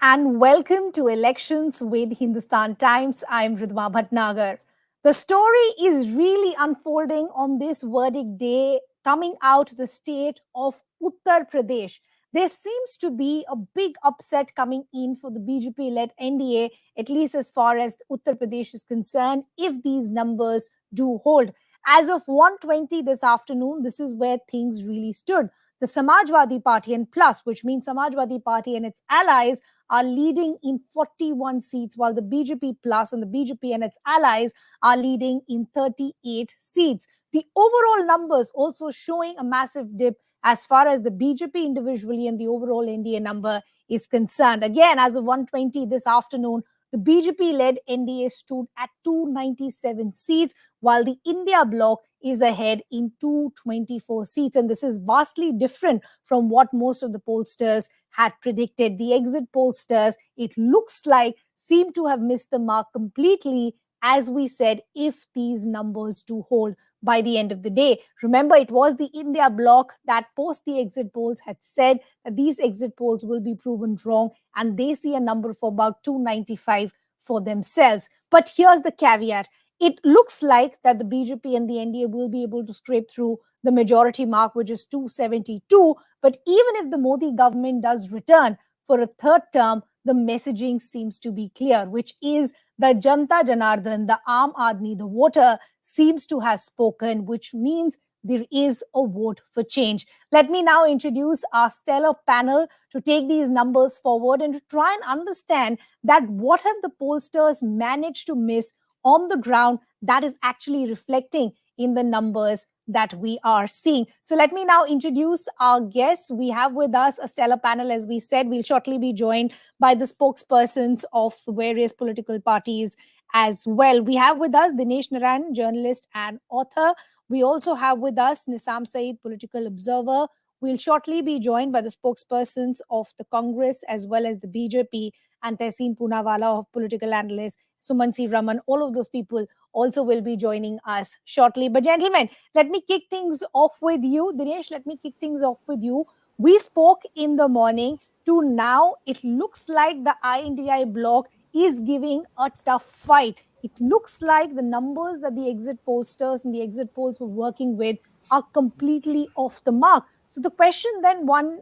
and welcome to Elections with Hindustan Times. I'm Ridhima Bhatnagar. The story is really unfolding on this verdict day coming out the state of Uttar Pradesh. There seems to be a big upset coming in for the BJP-led NDA, at least as far as Uttar Pradesh is concerned, if these numbers do hold. As of 1:20 this afternoon, this is where things really stood. The Samajwadi Party and Plus, which means Samajwadi Party and its allies, are leading in 41 seats, while the BJP Plus and the BJP and its allies are leading in 38 seats. The overall numbers also showing a massive dip as far as the BJP individually and the overall NDA number is concerned. Again, as of 1:20 this afternoon, the BJP-led NDA stood at 297 seats, while the India Bloc is ahead in 224 seats. And this is vastly different from what most of the pollsters had predicted. The exit pollsters, it looks like, seem to have missed the mark completely, as we said, if these numbers do hold by the end of the day. Remember, it was the India Bloc that post the exit polls had said that these exit polls will be proven wrong, and they see a number for about 295 for themselves. But here's the caveat. It looks like that the BJP and the NDA will be able to scrape through the majority mark, which is 272. But even if the Modi government does return for a third term, the messaging seems to be clear, which is the Janta Janardhan, the Aam Aadmi, the voter, seems to have spoken, which means there is a vote for change. Let me now introduce our stellar panel to take these numbers forward and to try and understand that what have the pollsters managed to miss on the ground that is actually reflecting in the numbers that we are seeing. So let me now introduce our guests. We have with us a stellar panel, as we said. We'll shortly be joined by the spokespersons of various political parties as well. We have with us Dinesh Narayan, journalist and author. We also have with us Nisam Saeed, political observer. We'll shortly be joined by the spokespersons of the Congress as well as the BJP, and Tehseen Poonawala, of political analyst, Sumansi Raman. All of those people also will be joining us shortly. But gentlemen, let me kick things off with you. Dinesh, let me kick things off with you. We spoke in the morning. To now, it looks like the I.N.D.I.A bloc is giving a tough fight. It looks like the numbers that the exit pollsters and the exit polls were working with are completely off the mark. So the question then one,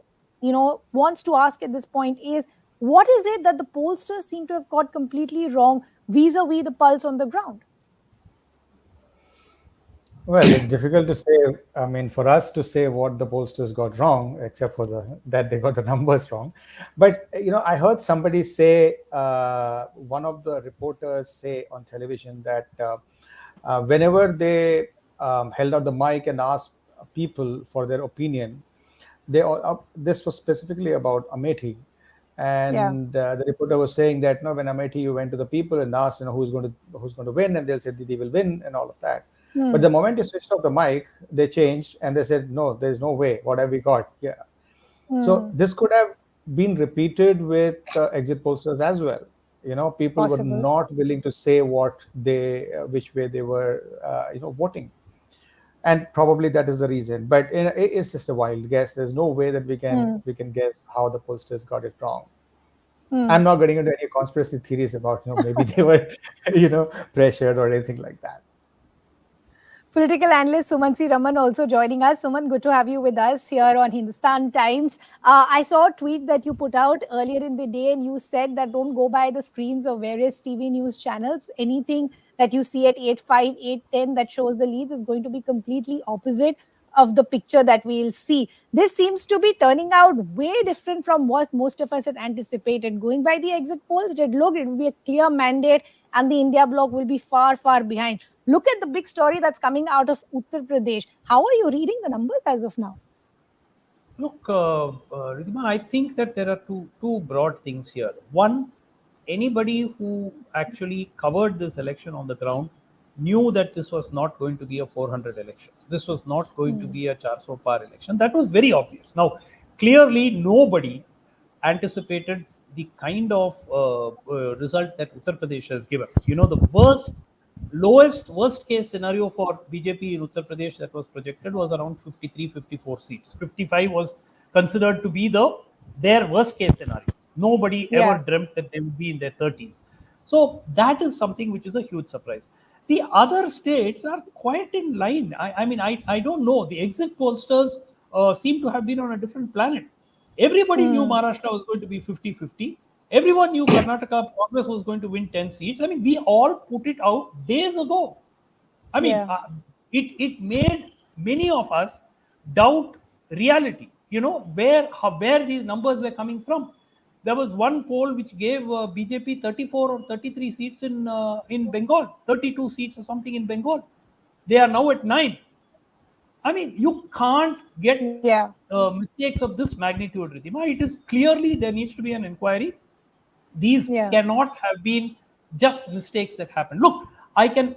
wants to ask at this point is, what is it that the pollsters seem to have got completely wrong vis-a-vis the pulse on the ground? Well, it's difficult to say. I mean, for us to say what the pollsters got wrong, except for that they got the numbers wrong. But I heard somebody say, one of the reporters say on television that whenever they held out the mic and asked people for their opinion, this was specifically about Amethi. And the reporter was saying that when Amethi, you went to the people and asked who's going to win, and they'll say Didi will win and all of that. But the moment you switched off the mic, they changed and they said, no, there's no way. What have we got? Yeah. So this could have been repeated with exit pollsters as well. People were not willing to say which way they were, voting. And probably that is the reason. But it's just a wild guess. There's no way that we can guess how the pollsters got it wrong. I'm not getting into any conspiracy theories about maybe they were pressured or anything like that. Political analyst Sumansi Raman also joining us. Suman, good to have you with us here on Hindustan Times. I saw a tweet that you put out earlier in the day, and you said that don't go by the screens of various TV news channels. Anything that you see at 8:05, 8:10 that shows the leads is going to be completely opposite of the picture that we'll see. This seems to be turning out way different from what most of us had anticipated. Going by the exit polls, it looked it would be a clear mandate and the India bloc will be far, far behind. Look at the big story that's coming out of Uttar Pradesh. How are you reading the numbers as of now? Look, Ridhima, I think that there are two broad things here. One, anybody who actually covered this election on the ground knew that this was not going to be a 400 election. This was not going to be a 400 par election. That was very obvious. Now, clearly, nobody anticipated the kind of result that Uttar Pradesh has given. The worst case scenario for BJP in Uttar Pradesh that was projected was around 53, 54 seats. 55 was considered to be their worst case scenario. Nobody Yeah. ever dreamt that they would be in their 30s. So that is something which is a huge surprise. The other states are quite in line. I don't know. The exit pollsters seem to have been on a different planet. Everybody knew Hmm. Maharashtra was going to be 50-50. Everyone knew Karnataka Congress was going to win 10 seats. I mean, we all put it out days ago. I mean, Yeah. it made many of us doubt reality. You know where these numbers were coming from. There was one poll which gave BJP 34 or 33 seats in Bengal, 32 seats or something in Bengal. They are now at 9. I mean, you can't get Yeah. mistakes of this magnitude, Ridhima. It is clearly there needs to be an inquiry. These Yeah. cannot have been just mistakes that happen. Look, I can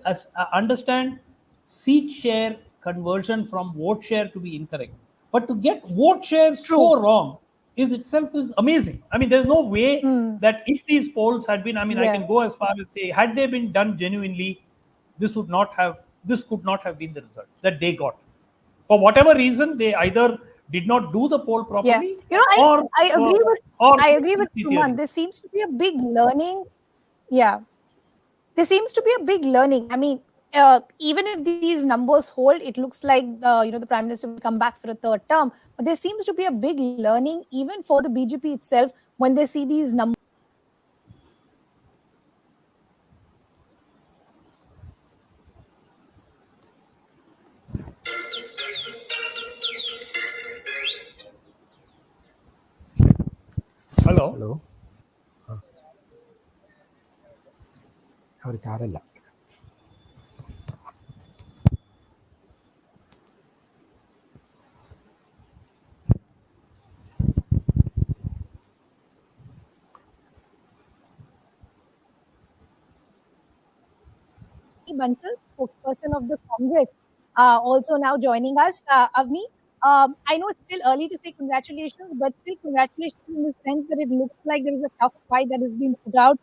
understand seat share conversion from vote share to be incorrect, but to get vote share True. so wrong is amazing. I mean, there's no way Hmm. that if these polls had been, I mean, I Yeah. can go as far as say, had they been done genuinely, this could not have been the result that they got. For whatever reason, they either did not do the poll Yeah. properly, You know, or I agree with or I agree with theory. Suman. There seems to be a big learning. Yeah. There seems to be a big learning. I mean, even if these numbers hold, it looks like the prime minister will come back for a third term. But there seems to be a big learning even for the BJP itself when they see these numbers. Hello. Hello. ಅವ್ರಿಗೆ ಆಡಲ್ಲ. Bansal, spokesperson of the Congress, also now joining us. Avni, I know it's still early to say congratulations, but still congratulations in the sense that it looks like there is a tough fight that has been put out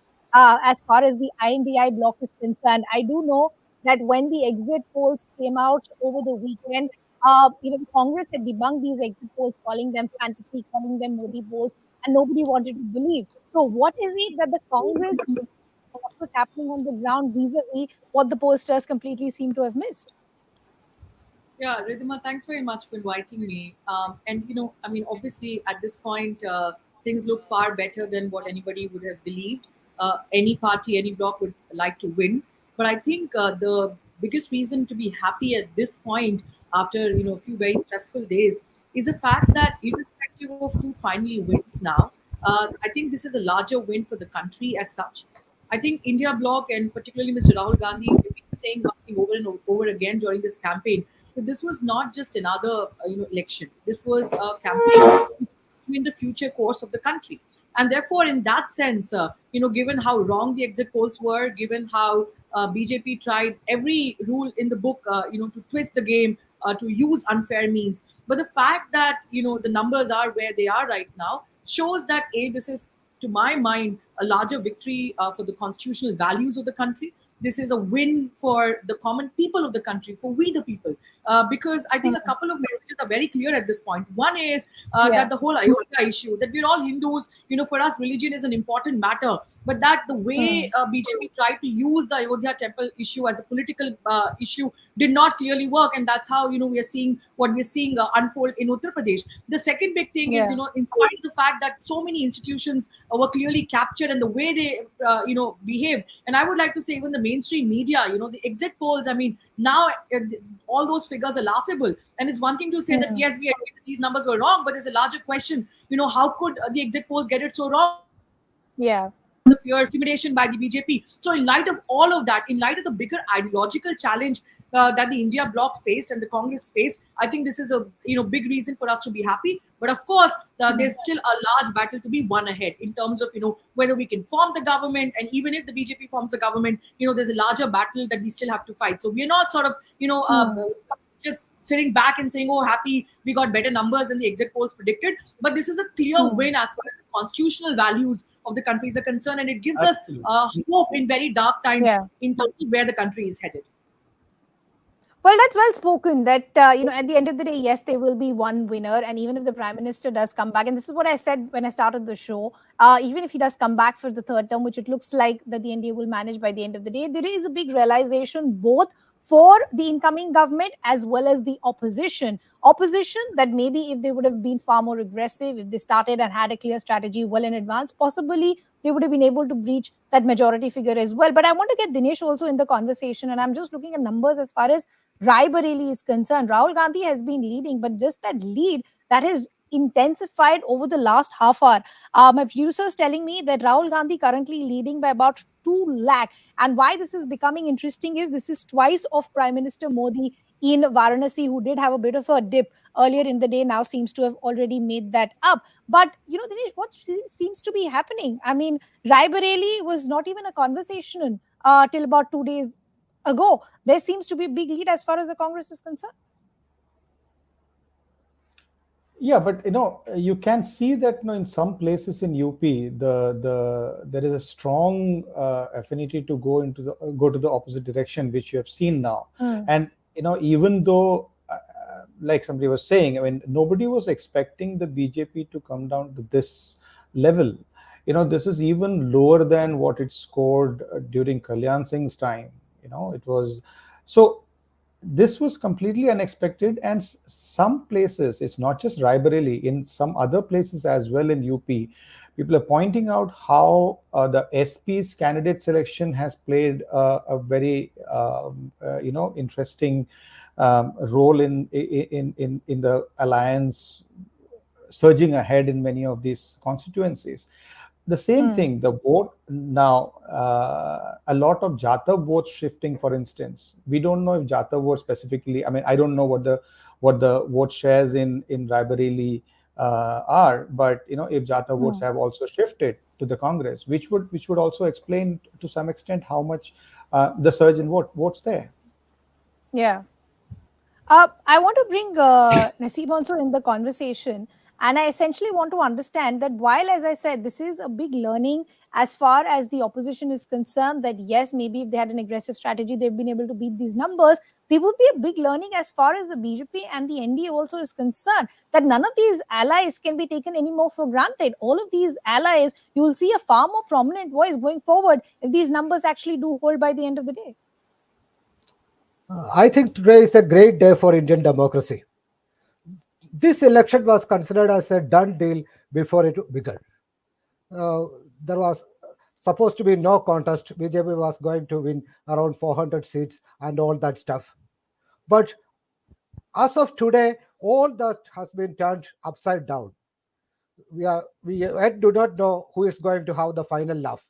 as far as the I.N.D.I. bloc is concerned. I do know that when the exit polls came out over the weekend, the Congress had debunked these exit polls, calling them fantasy, calling them Modi polls, and nobody wanted to believe. So, what is it that the Congress what was happening on the ground vis-a-vis what the posters completely seem to have missed? Yeah, Ridhima, thanks very much for inviting me. And I mean, obviously, at this point, things look far better than what anybody would have believed. Any party, any bloc would like to win. But I think the biggest reason to be happy at this point, after a few very stressful days, is the fact that irrespective of who finally wins now, I think this is a larger win for the country as such. I think India Bloc and particularly Mr. Rahul Gandhi have been saying one thing over and over again during this campaign. So this was not just another election. This was a campaign in the future course of the country. And therefore, in that sense, given how wrong the exit polls were, given how BJP tried every rule in the book, to twist the game, to use unfair means, but the fact that the numbers are where they are right now shows that this is, to my mind, a larger victory for the constitutional values of the country. This is a win for the common people of the country, for we the people, because I think a Hmm. couple of messages are very clear at this point. One is Yeah. that the whole Ayodhya issue, that we're all Hindus, for us, religion is an important matter, but that the way Hmm. BJP tried to use the Ayodhya temple issue as a political issue did not clearly work, and that's how we are seeing what we're seeing unfold in Uttar Pradesh. The second big thing is, Yeah. in spite of the fact that so many institutions were clearly captured and the way they behaved, and I would like to say even the mainstream media, the exit polls. I mean, now all those figures are laughable, and it's one thing to say that Hmm. yes, we admit that these numbers were wrong, but there's a larger question. How could the exit polls get it so wrong? Yeah. The fear, intimidation by the BJP. So, in light of all of that, in light of the bigger ideological challenge that the India bloc faced and the Congress faced, I think this is a big reason for us to be happy. But of course, Hmm. there's still a large battle to be won ahead in terms of whether we can form the government, and even if the BJP forms the government, there's a larger battle that we still have to fight. So we're not sort of Hmm. just sitting back and saying, oh, happy, we got better numbers than the exit polls predicted. But this is a clear Hmm. win as far as the constitutional values of the countries are concerned. And it gives us Absolutely. hope in very dark times Yeah. in terms of where the country is headed. Well, that's well spoken. That at the end of the day, yes, there will be one winner, and even if the prime minister does come back, and this is what I said when I started the show, even if he does come back for the third term, which it looks like that the NDA will manage by the end of the day, there is a big realization both for the incoming government as well as the opposition. Opposition that maybe if they would have been far more aggressive, if they started and had a clear strategy well in advance, possibly they would have been able to breach that majority figure as well. But I want to get Dinesh also in the conversation, and I'm just looking at numbers as far as Rae Bareli is concerned. Rahul Gandhi has been leading, but just that lead that has intensified over the last half hour. My producer is telling me that Rahul Gandhi currently leading by about 2 lakh. And why this is becoming interesting is this is twice of Prime Minister Modi in Varanasi, who did have a bit of a dip earlier in the day, now seems to have already made that up. But, Dinesh, what seems to be happening? I mean, Rae Bareli was not even a conversation till about 2 days ago. There seems to be a big lead as far as the Congress is concerned. Yeah, but you can see that in some places in UP, there is a strong affinity to go to the opposite direction, which you have seen now. And even though, like somebody was saying, I mean, nobody was expecting the BJP to come down to this level. This is even lower than what it scored during Kalyan Singh's time. It was so. This was completely unexpected, and some places, it's not just Rae Bareli, in some other places as well in UP, people are pointing out how the SP's candidate selection has played a very interesting role in the alliance surging ahead in many of these constituencies. The same thing, the vote now, a lot of Jata votes shifting, for instance. We don't know if Jata votes specifically, I mean, I don't know what the vote shares in Rae Bareli are, but if Jata votes have also shifted to the Congress, which would also explain to some extent how much the surge in votes there. Yeah. I want to bring Naseeb also in the conversation. And I essentially want to understand that while, as I said, this is a big learning as far as the opposition is concerned, that yes, maybe if they had an aggressive strategy, they've been able to beat these numbers. There will be a big learning as far as the BJP and the NDA also is concerned, that none of these allies can be taken anymore for granted. All of these allies, you will see a far more prominent voice going forward if these numbers actually do hold by the end of the day. I think today is a great day for Indian democracy. This election was considered as a done deal before it began. There was supposed to be no contest. BJP was going to win around 400 seats and all that stuff. But as of today, all that has been turned upside down. We yet do not know who is going to have the final laugh.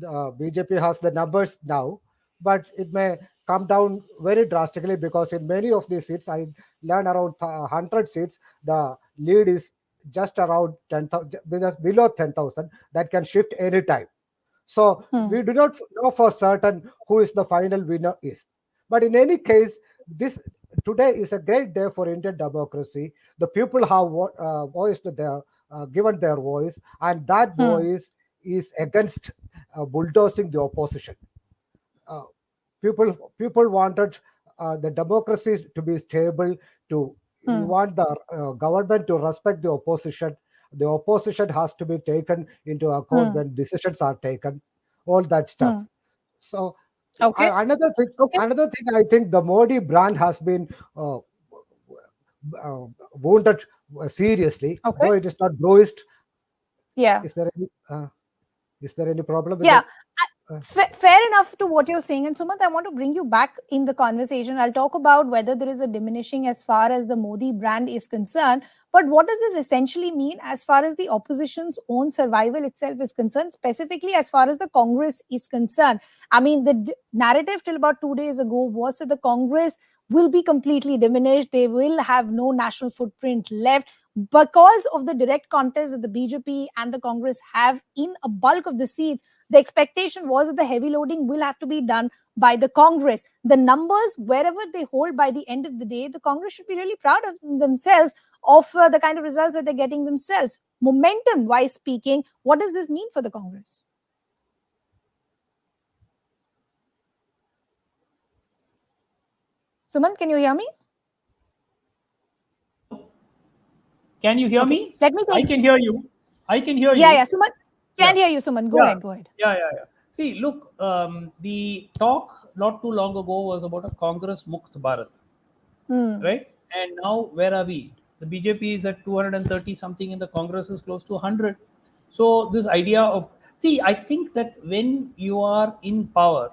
The BJP has the numbers now, but it may come down very drastically because in many of these seats, I learned around 100 seats, the lead is just around 10,000, just below 10,000. That can shift anytime. So we do not know for certain who is the final winner is. But in any case, this today is a great day for Indian democracy. The people have voiced their given their voice, and that voice is against bulldozing the opposition. Uh, people wanted the democracy to be stable. We want the government to respect the opposition. The opposition has to be taken into account when decisions are taken. All that stuff. So Okay. another thing, I think the Modi brand has been wounded seriously, though it is not bruised. Yeah. Is there any problem with Yeah. that? Fair enough to what you're saying. And Sumant, I want to bring you back in the conversation. I'll talk about whether there is a diminishing as far as the Modi brand is concerned. But what does this essentially mean as far as the opposition's own survival itself is concerned, specifically as far as the Congress is concerned? I mean, the narrative till about 2 days ago was that the Congress will be completely diminished. They will have no national footprint left because of the direct contest that the BJP and the Congress have in a bulk of the seats. The expectation was that the heavy loading will have to be done by the Congress. The numbers, wherever they hold by the end of the day, the Congress should be really proud of themselves, of the kind of results that they're getting themselves. Momentum wise speaking, what does this mean for the Congress? Suman, can you hear me? Can you hear Okay, me? let me I take. can hear you. I can hear Yeah, you. yeah, Suman, Yeah. can hear you, Suman. Go Yeah. ahead, go ahead. Yeah. See, look, the talk not too long ago was about a Congress Mukt Bharat, Hmm. right? And now where are we? The BJP is at 230 something, and the Congress is close to 100. So this idea of, see, I think that when you are in power,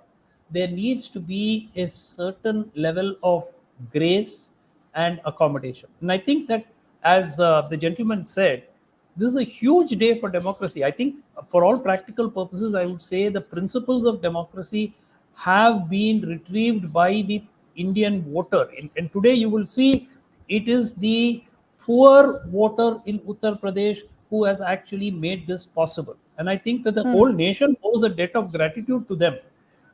there needs to be a certain level of grace and accommodation. And I think that, as the gentleman said, this is a huge day for democracy. I think, for all practical purposes, I would say the principles of democracy have been retrieved by the Indian voter. And today you will see it is the poor voter in Uttar Pradesh who has actually made this possible. And I think that the Hmm. whole nation owes a debt of gratitude to them,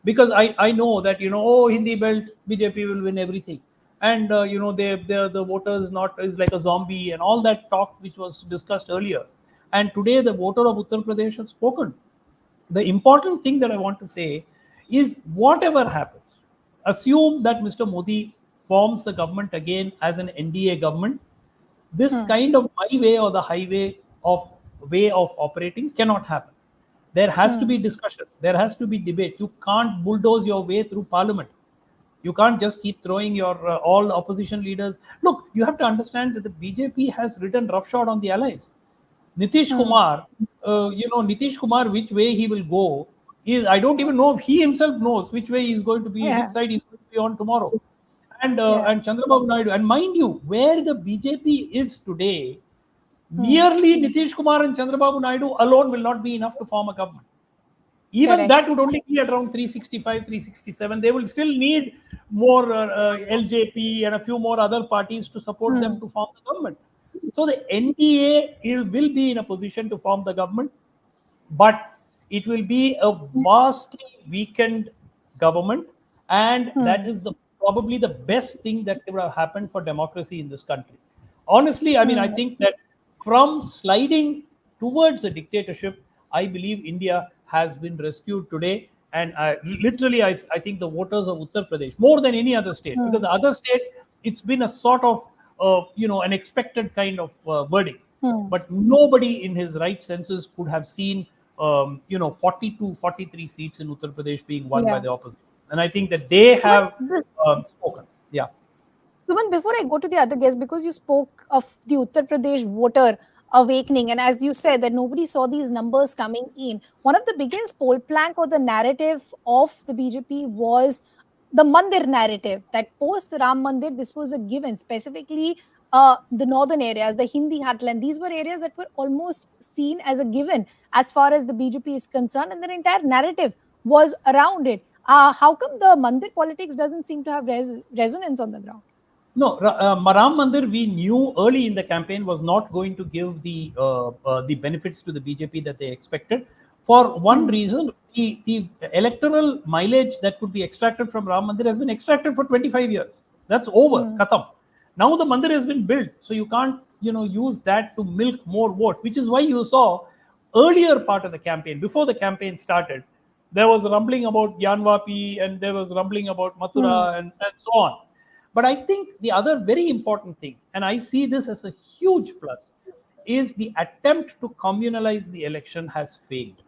because I know that, oh, Hindi belt, BJP will win everything, and the voters not is like a zombie, and all that talk which was discussed earlier. And today the voter of Uttar Pradesh has spoken. The important thing that I want to say is, whatever happens, assume that Mr. Modi forms the government again as an NDA government. This Hmm. kind of my way or the highway of way of operating cannot happen. There has to Hmm. be discussion. There has to be debate. You can't bulldoze your way through parliament. You can't just keep throwing your all opposition leaders. Look, you have to understand that the BJP has ridden roughshod on the allies. Nitish Hmm. Kumar, Nitish Kumar, which way he will go is, I don't even know if he himself knows which way he's going to be, which Yeah, side he's going to be on tomorrow. yeah. And Chandrababu Naidu, and mind you, where the BJP is today, Hmm. merely Nitish Kumar and Chandrababu Naidu alone will not be enough to form a government. Even Correct. that would only be at around 365, 367. They will still need more LJP and a few more other parties to support them Hmm. to form the government. So the NDA will be in a position to form the government, but it will be a vastly weakened government, and that Hmm. is probably the best thing that would have happened for democracy in this country. Honestly, I mean, I Hmm. think that from sliding towards a dictatorship, I believe India has been rescued today. And literally, I think the voters of Uttar Pradesh, more than any other state, because Hmm. the other states, it's been a sort of, an expected kind of verdict. Hmm. But nobody in his right senses could have seen, 42, 43 seats in Uttar Pradesh being won by Yeah. the opposition. And I think that they Suman, have spoken. Yeah. Suman, before I go to the other guest, because you spoke of the Uttar Pradesh voter awakening, and as you said that nobody saw these numbers coming in, one of the biggest poll plank or the narrative of the BJP was the Mandir narrative, that post Ram Mandir, this was a given, specifically the northern areas, the Hindi heartland. These were areas that were almost seen as a given as far as the BJP is concerned, and their entire narrative was around it. How come the Mandir politics doesn't seem to have resonance on the ground? No, Ram Mandir, we knew early in the campaign, was not going to give the benefits to the BJP that they expected. For one Hmm. reason, the electoral mileage that could be extracted from Ram Mandir has been extracted for 25 years. That's over, Hmm. khatam. Now the Mandir has been built, so you can't use that to milk more votes, which is why you saw earlier part of the campaign, before the campaign started, there was rumbling about Yanvapi, and there was rumbling about Hmm. Mathura, and so on. But I think the other very important thing, and I see this as a huge plus, is the attempt to communalize the election has failed.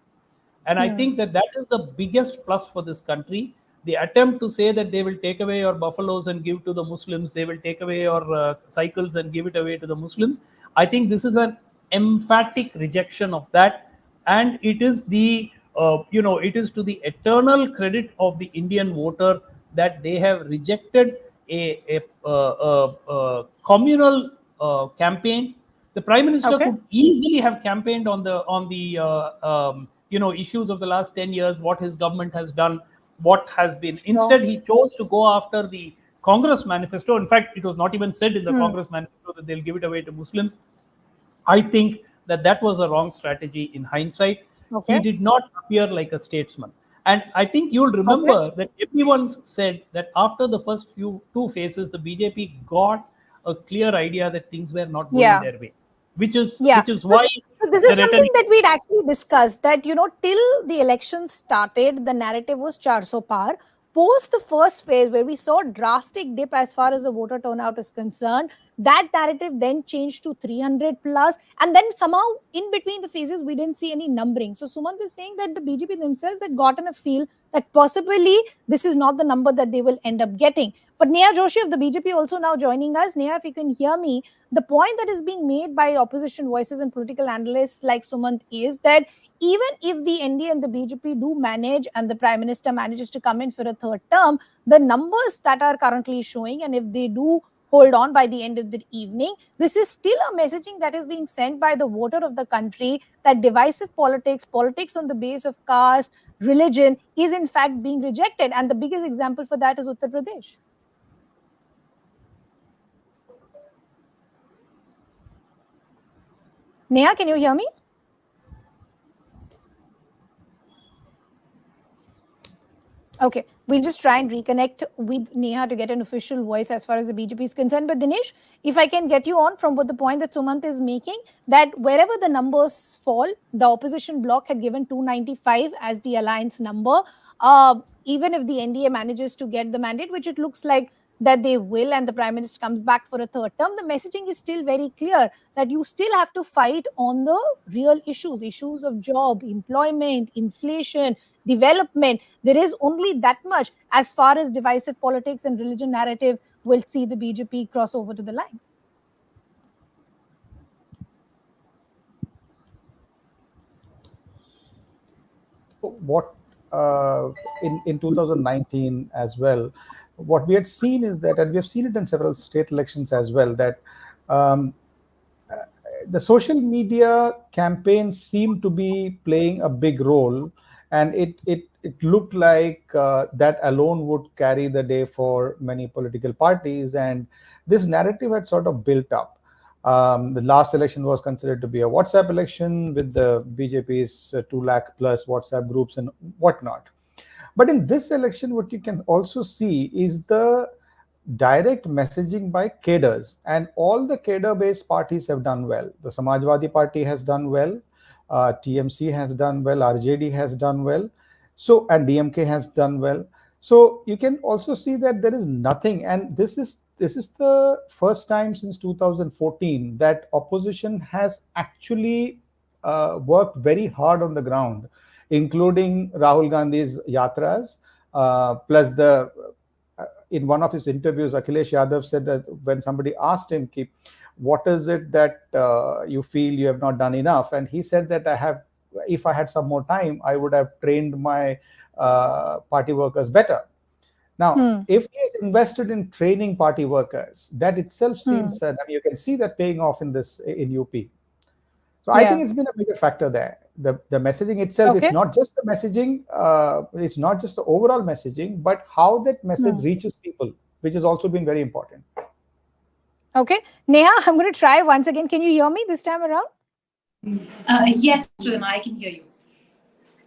And I Hmm. think that that is the biggest plus for this country. The attempt to say that they will take away your buffaloes and give to the Muslims, they will take away your cycles and give it away to the Muslims. I think this is an emphatic rejection of that, and it is it is to the eternal credit of the Indian voter that they have rejected a communal campaign. The prime minister Okay. could easily have campaigned on the issues of the last 10 years, what his government has done, what has been. Sure. Instead, he chose to go after the Congress manifesto. In fact, it was not even said in the Hmm. Congress manifesto that they'll give it away to Muslims. I think that that was a wrong strategy in hindsight. He Okay. did not appear like a statesman. And I think you'll Okay. remember that everyone said that after the first few two phases, the BJP got a clear idea that things were not going Yeah. their way, which is Yeah. which is So, why so this the is something rhetoric. that we'd actually discussed, that, till the election started, the narrative was 400 par. post the first phase where we saw drastic dip as far as the voter turnout is concerned, that narrative then changed to 300 plus, and then somehow in between the phases we didn't see any numbering. So Sumant is saying that the BJP themselves had gotten a feel that possibly this is not the number that they will end up getting. But Neha Joshi of the BJP also now joining us. Neha, if you can hear me, the point that is being made by opposition voices and political analysts like Sumant is that even if the NDA and the BJP do manage and the Prime Minister manages to come in for a third term, the numbers that are currently showing, and if they do hold on by the end of the evening, this is still a messaging that is being sent by the voter of the country that divisive politics, politics on the base of caste, religion is in fact being rejected. And the biggest example for that is Uttar Pradesh. Neha, can you hear me? Okay, we'll just try and reconnect with Neha to get an official voice as far as the BJP is concerned. But Dinesh, if I can get you on from what the point that Sumant is making, that wherever the numbers fall, the opposition bloc had given 295 as the alliance number. Even if the NDA manages to get the mandate, which it looks like that they will, and the Prime Minister comes back for a third term, the messaging is still very clear that you still have to fight on the real issues of job, employment, inflation, development. There is only that much as far as divisive politics and religion narrative will see the BJP cross over to the line. What in 2019 as well, what we had seen is that, and we have seen it in several state elections as well, that um, the social media campaigns seem to be playing a big role, and it looked like that alone would carry the day for many political parties, and this narrative had sort of built up. The last election was considered to be a WhatsApp election with the BJP's 2 lakh plus WhatsApp groups and whatnot. But in this election, what you can also see is the direct messaging by cadres, and all the cadre-based parties have done well. The Samajwadi Party has done well, TMC has done well, RJD has done well, so and DMK has done well. So you can also see that there is nothing, and this is the first time since 2014 that opposition has actually worked very hard on the ground, including Rahul Gandhi's yatras, plus the in one of his interviews, Akhilesh Yadav said that when somebody asked him, what is it that you feel you have not done enough? And he said that if I had some more time, I would have trained my party workers better. Now, if he is invested in training party workers, that itself seems, you can see that paying off in UP. So I think it's been a bigger factor there. The messaging itself, it's not just the messaging, it's not just the overall messaging, but how that message reaches people, which has also been very important. Okay. Neha, I'm going to try once again. Can you hear me this time around? Yes, Sridhama, I can hear you.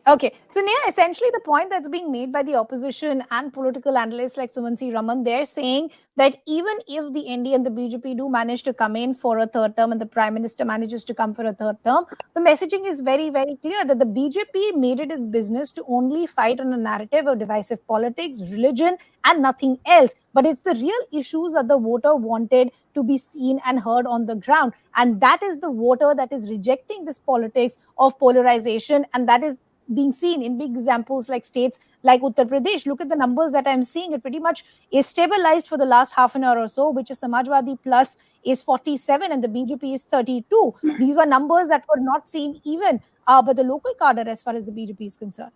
Okay, so Neha, essentially the point that's being made by the opposition and political analysts like Sumansi Raman, they're saying that even if the NDA and the BJP do manage to come in for a third term and the Prime Minister manages to come for a third term, the messaging is very, very clear that the BJP made it its business to only fight on a narrative of divisive politics, religion, and nothing else. But it's the real issues that the voter wanted to be seen and heard on the ground. And that is the voter that is rejecting this politics of polarization, and that is being seen in big examples like states like Uttar Pradesh. Look at the numbers that I'm seeing. It pretty much is stabilized for the last half an hour or so, which is Samajwadi plus is 47 and the BJP is 32. These were numbers that were not seen even by the local cadre as far as the BJP is concerned.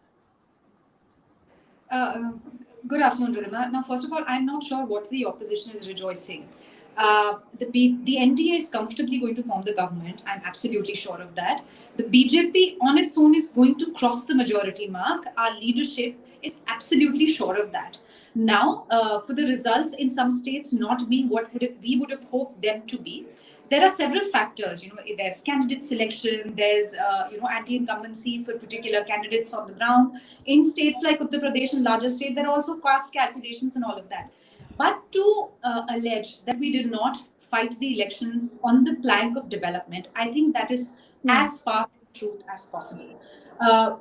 Good afternoon, Ridhima. Now, first of all, I'm not sure what the opposition is rejoicing. The NDA is comfortably going to form the government. I'm absolutely sure of that. The BJP on its own is going to cross the majority mark. Our leadership is absolutely sure of that. Now, for the results in some states not being what we would have hoped them to be, there are several factors. There's candidate selection, there's anti-incumbency for particular candidates on the ground. In states like Uttar Pradesh and larger state, there are also caste calculations and all of that. But to allege that we did not fight the elections on the plank of development, I think that is as far from truth as possible.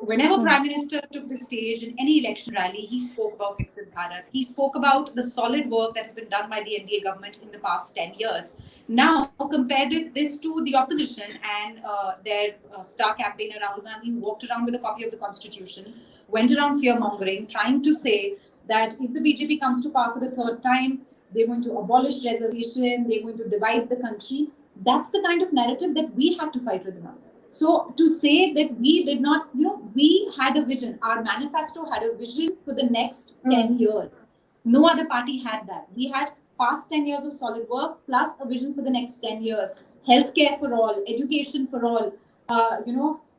Whenever Prime Minister took the stage in any election rally, he spoke about Viksit Bharat. He spoke about the solid work that has been done by the NDA government in the past 10 years. Now, compared this to the opposition and their star campaigner Rahul Gandhi, who walked around with a copy of the Constitution, went around fear-mongering, trying to say that if the BJP comes to power for the third time, they're going to abolish reservation, they're going to divide the country. That's the kind of narrative that we have to fight with them under. So to say that we did not, we had a vision. Our manifesto had a vision for the next 10 years. No other party had that. We had past 10 years of solid work plus a vision for the next 10 years. Healthcare for all, education for all,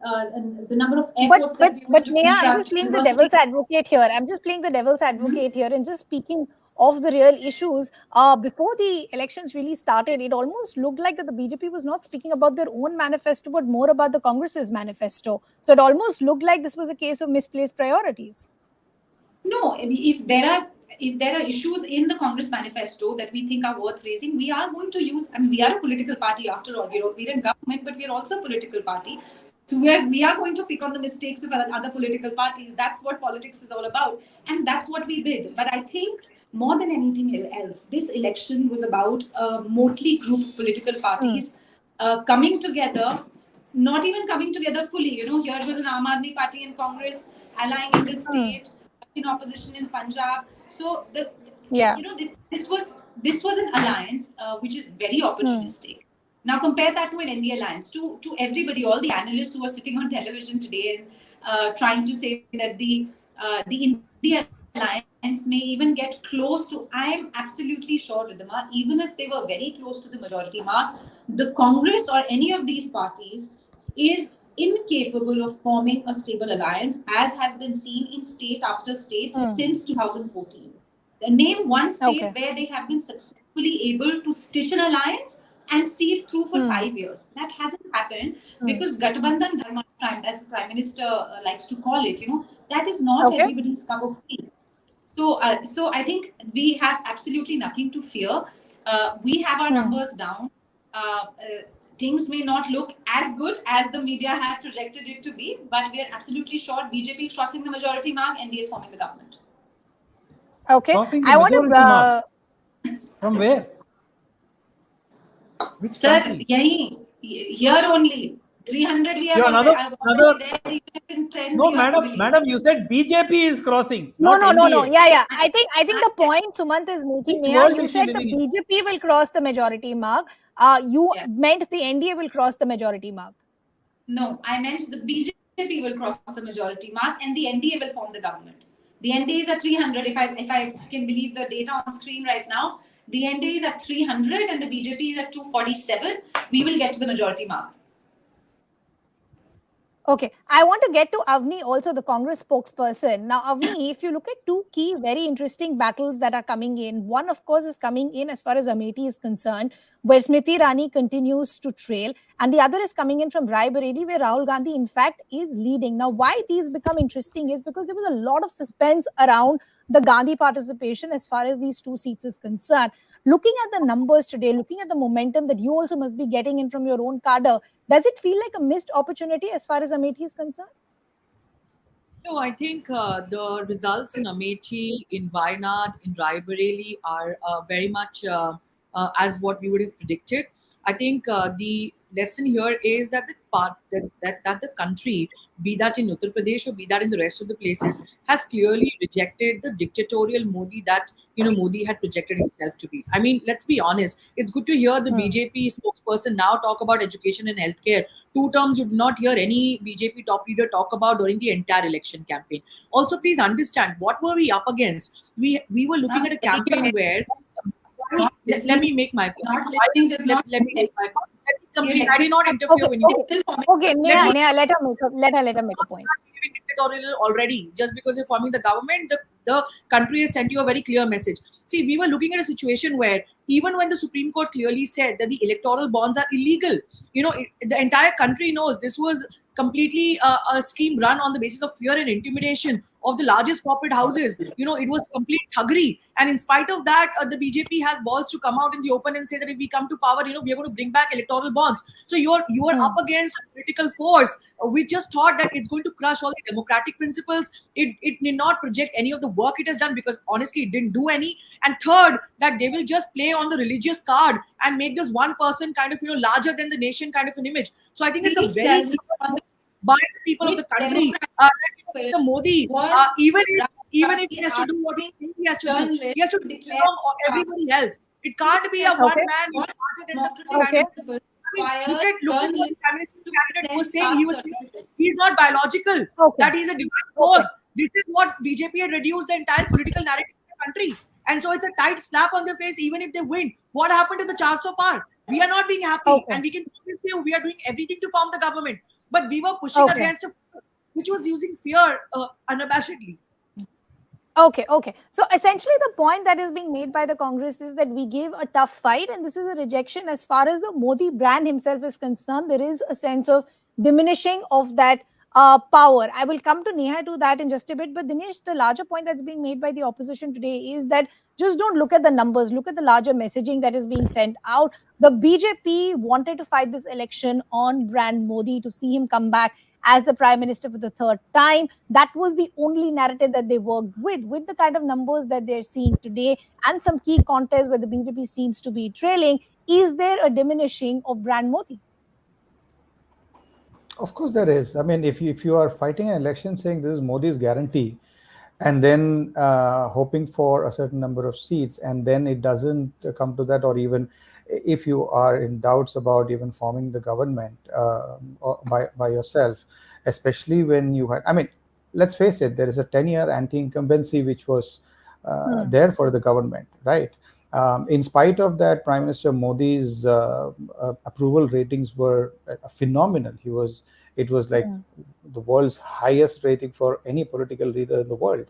and the number of airports that we want to Neha, I'm just construct. playing the devil's advocate here. I'm just playing the devil's advocate here and just speaking of the real issues. Before the elections really started, it almost looked like that the BJP was not speaking about their own manifesto, but more about the Congress's manifesto. So it almost looked like this was a case of misplaced priorities. No, I mean, if there are issues in the Congress manifesto that we think are worth raising, we are going to use. I mean, we are a political party after all. We're in government, but we're also a political party. So we are going to pick on the mistakes of other political parties. That's what politics is all about, and that's what we did. But I think more than anything else, this election was about a motley group of political parties coming together, not even coming together fully. Here was an Aam Aadmi Party in Congress allying in the state, in opposition in Punjab. So this was an alliance which is very opportunistic. Now compare that to an NDA alliance. To everybody, all the analysts who are sitting on television today and trying to say that the India alliance may even get close to. I am absolutely sure, Ridhima, even if they were very close to the majority mark, the Congress or any of these parties is incapable of forming a stable alliance, as has been seen in state after state since 2014. Name one state where they have been successfully able to stitch an alliance and see it through for 5 years. That hasn't happened because Gathbandhan Dharma, as the Prime Minister likes to call it, that is not everybody's cup of tea. So I think we have absolutely nothing to fear. We have our numbers down. Things may not look as good as the media had projected it to be, but we are absolutely sure BJP is crossing the majority mark and NDA is forming the government. Okay. Crossing the I want majority mark. From where? Which country? Here only. 300 we are another. No, madam, you said BJP is crossing. No. NDA. Yeah. I think the point Sumant is making, Neha, you said the BJP will cross the majority mark. You meant the NDA will cross the majority mark. No, I meant the BJP will cross the majority mark and the NDA will form the government. The NDA is at 300. If I can believe the data on screen right now, the NDA is at 300 and the BJP is at 247. We will get to the majority mark. Okay, I want to get to Avni, also the Congress spokesperson. Now, Avni, if you look at two key, very interesting battles that are coming in, one, of course, is coming in as far as Amethi is concerned, where Smriti Irani continues to trail, and the other is coming in from Rae Bareli, where Rahul Gandhi, in fact, is leading. Now, why these become interesting is because there was a lot of suspense around the Gandhi participation as far as these two seats is concerned. Looking at the numbers today, looking at the momentum that you also must be getting in from your own cadre, does it feel like a missed opportunity as far as Amethi is concerned? No, I think the results in Amethi, in Wayanad, in Rae Bareli are very much as what we would have predicted. I think the lesson here is that the country, be that in Uttar Pradesh or be that in the rest of the places, has clearly rejected the dictatorial Modi that Modi had projected himself to be. I mean, let's be honest. It's good to hear the BJP spokesperson now talk about education and healthcare. 2 terms you did not hear any BJP top leader talk about during the entire election campaign. Also, please understand, what were we up against? We were looking at a campaign where. Let me make my point. Let me make my point. I did not interfere when you. Okay, Neha, let her make a point. Dictatorial already. Just because you're forming the government, the country has sent you a very clear message. See, we were looking at a situation where even when the Supreme Court clearly said that the electoral bonds are illegal, the entire country knows this was completely a scheme run on the basis of fear and intimidation of the largest corporate houses. It was complete thuggery. And in spite of that, the BJP has balls to come out in the open and say that if we come to power, we are going to bring back electoral bonds. So you are up against a political force. We just thought that it's going to crush all the democratic principles. It did not project any of the work it has done, because honestly, it didn't do any. And third, that they will just play on the religious card and make this one person kind of larger than the nation kind of an image. So I think it's a Please very tell me on by the people of which the country. democratic That way Mr. Modi, was even if Gandhi he has to do what asking he thinks he has to do, journalists he has to to bring declare along fast? everybody else. It Please can't be a tell me one Okay. man what larger than the kind Okay. democratic of. principles I mean, look requires at what the journalists Prime Minister to candidate was send saying. He caste was saying certificates? he's not biological, Okay. that he's a divine Okay. force. This is what BJP had reduced the entire political narrative in the country. And so it's a tight slap on their face even if they win. What happened to the 400 par? We are not being happy, Okay. and we can promise you we are doing everything to form the government. But we were pushing Okay. against a force which was using fear unabashedly. Okay, okay. So essentially, the point that is being made by the Congress is that we gave a tough fight, and this is a rejection. As far as the Modi brand himself is concerned, there is a sense of diminishing of that power. I will come to Neha to that in just a bit. But Dinesh, the larger point that's being made by the opposition today is that just don't look at the numbers, look at the larger messaging that is being sent out. The BJP wanted to fight this election on brand Modi to see him come back as the prime minister for the third time. That was the only narrative that they worked with the kind of numbers that they're seeing today and some key contests where the BJP seems to be trailing. Is there a diminishing of brand Modi? Of course, there is. I mean, if you are fighting an election saying this is Modi's guarantee, and then hoping for a certain number of seats, and then it doesn't come to that, or even if you are in doubts about even forming the government by yourself, especially when you had, I mean, let's face it, there is a 10-year anti-incumbency which was there for the government, right? In spite of that, Prime Minister Modi's approval ratings were phenomenal. It was like the world's highest rating for any political leader in the world.